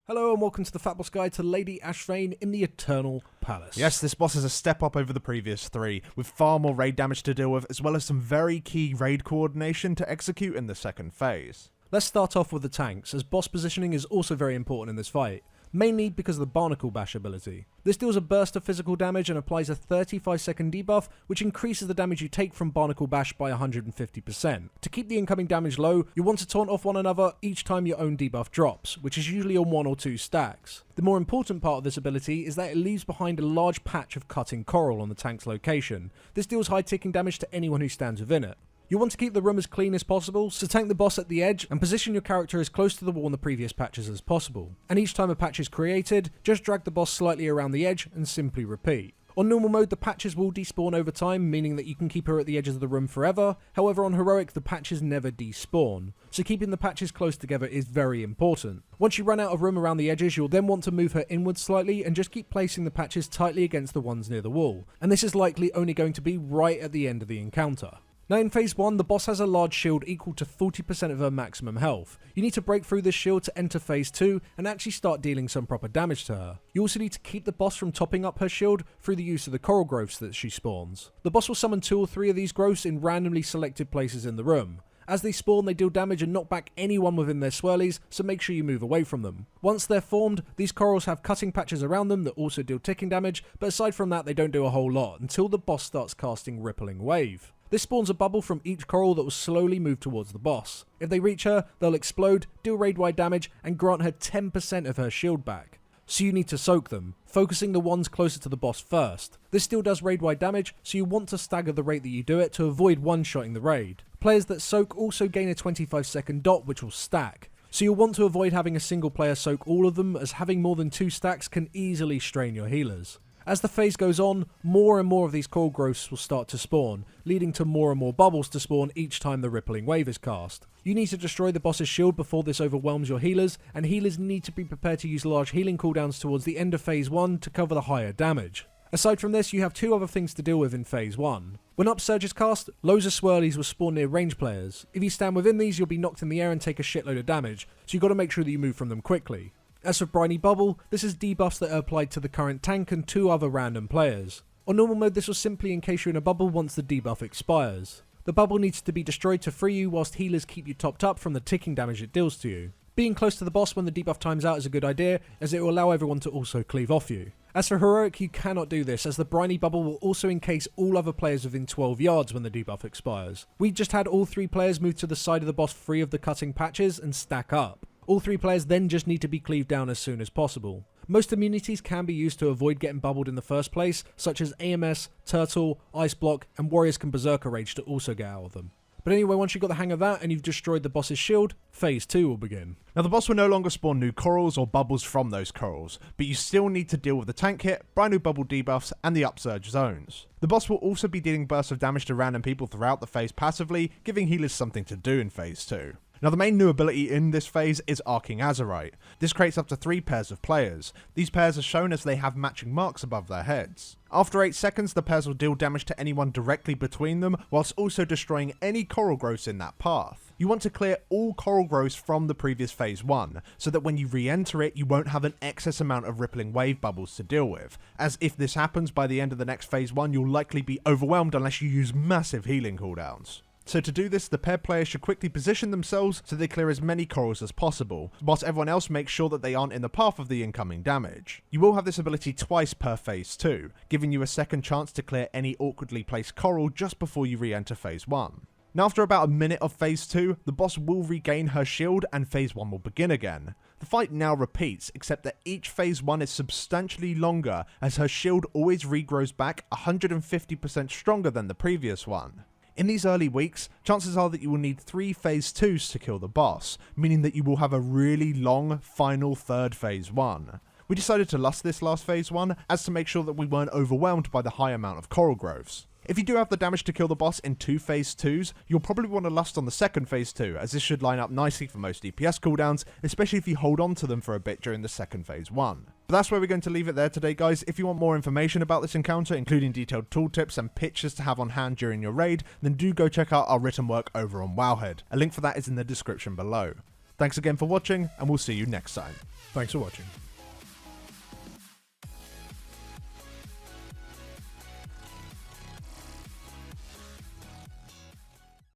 Hello and welcome to the FATBOSS Guide to Lady Ashvane in the Eternal Palace. Yes, this boss is a step up over the previous three, with far more raid damage to deal with, as well as some very key raid coordination to execute in the second phase. Let's start off with the tanks, as boss positioning is also very important in this fight, mainly because of the Barnacle Bash ability. This deals a burst of physical damage and applies a 35-second debuff, which increases the damage you take from Barnacle Bash by 150%. To keep the incoming damage low, you want to taunt off one another each time your own debuff drops, which is usually on 1 or 2 stacks. The more important part of this ability is that it leaves behind a large patch of cutting coral on the tank's location. This deals high ticking damage to anyone who stands within it. You want to keep the room as clean as possible, so tank the boss at the edge and position your character as close to the wall in the previous patches as possible. And each time a patch is created, just drag the boss slightly around the edge and simply repeat. On normal mode, the patches will despawn over time, meaning that you can keep her at the edges of the room forever. However, on heroic, the patches never despawn, so keeping the patches close together is very important. Once you run out of room around the edges, you'll then want to move her inwards slightly and just keep placing the patches tightly against the ones near the wall. And this is likely only going to be right at the end of the encounter. Now in phase 1, the boss has a large shield equal to 40% of her maximum health. You need to break through this shield to enter phase 2 and actually start dealing some proper damage to her. You also need to keep the boss from topping up her shield through the use of the coral growths that she spawns. The boss will summon 2 or 3 of these growths in randomly selected places in the room. As they spawn, they deal damage and knock back anyone within their swirlies, so make sure you move away from them. Once they're formed, these corals have cutting patches around them that also deal ticking damage, but aside from that they don't do a whole lot until the boss starts casting Rippling Wave. This spawns a bubble from each coral that will slowly move towards the boss. If they reach her, they'll explode, deal raid-wide damage, and grant her 10% of her shield back. So you need to soak them, focusing the ones closer to the boss first. This still does raid-wide damage, so you want to stagger the rate that you do it to avoid one-shotting the raid. Players that soak also gain a 25-second dot, which will stack. So you'll want to avoid having a single player soak all of them, as having more than 2 stacks can easily strain your healers. As the phase goes on, more and more of these coral growths will start to spawn, leading to more and more bubbles to spawn each time the Rippling Wave is cast. You need to destroy the boss's shield before this overwhelms your healers, and healers need to be prepared to use large healing cooldowns towards the end of phase 1 to cover the higher damage. Aside from this, you have 2 other things to deal with in phase 1. When Upsurge is cast, loads of swirlies will spawn near range players. If you stand within these, you'll be knocked in the air and take a shitload of damage, so you've got to make sure that you move from them quickly. As for Briny Bubble, this is debuffs that are applied to the current tank and 2 other random players. On normal mode, this will simply encase you in a bubble once the debuff expires. The bubble needs to be destroyed to free you whilst healers keep you topped up from the ticking damage it deals to you. Being close to the boss when the debuff times out is a good idea, as it will allow everyone to also cleave off you. As for heroic, you cannot do this, as the Briny Bubble will also encase all other players within 12 yards when the debuff expires. We just had all 3 players move to the side of the boss free of the cutting patches and stack up. All 3 players then just need to be cleaved down as soon as possible. Most immunities can be used to avoid getting bubbled in the first place, such as AMS, Turtle, Ice Block, and Warriors can Berserker Rage to also get out of them. But anyway, once you've got the hang of that and you've destroyed the boss's shield, phase 2 will begin. Now the boss will no longer spawn new corals or bubbles from those corals, but you still need to deal with the tank hit, brand new bubble debuffs, and the upsurge zones. The boss will also be dealing bursts of damage to random people throughout the phase passively, giving healers something to do in phase 2. Now the main new ability in this phase is Arcing Azurite. This creates up to 3 pairs of players. These pairs are shown as they have matching marks above their heads. After 8 seconds, the pairs will deal damage to anyone directly between them, whilst also destroying any coral growths in that path. You want to clear all coral growths from the previous phase 1, so that when you re-enter it, you won't have an excess amount of Rippling Wave bubbles to deal with, as if this happens by the end of the next phase 1, you'll likely be overwhelmed unless you use massive healing cooldowns. So to do this, the paired players should quickly position themselves so they clear as many corals as possible, whilst everyone else makes sure that they aren't in the path of the incoming damage. You will have this ability twice per phase 2, giving you a second chance to clear any awkwardly placed coral just before you re-enter phase 1. Now after about a minute of phase 2, the boss will regain her shield and phase 1 will begin again. The fight now repeats, except that each phase 1 is substantially longer, as her shield always regrows back 150% stronger than the previous one. In these early weeks, chances are that you will need 3 phase 2s to kill the boss, meaning that you will have a really long final 3rd phase 1. We decided to lust this last phase 1 as to make sure that we weren't overwhelmed by the high amount of coral growths. If you do have the damage to kill the boss in 2 phase 2s, you'll probably want to lust on the second phase 2, as this should line up nicely for most DPS cooldowns, especially if you hold on to them for a bit during the second phase 1. But that's where we're going to leave it there today, guys. If you want more information about this encounter, including detailed tooltips and pictures to have on hand during your raid, then do go check out our written work over on Wowhead. A link for that is in the description below. Thanks again for watching, and we'll see you next time. Thanks for watching.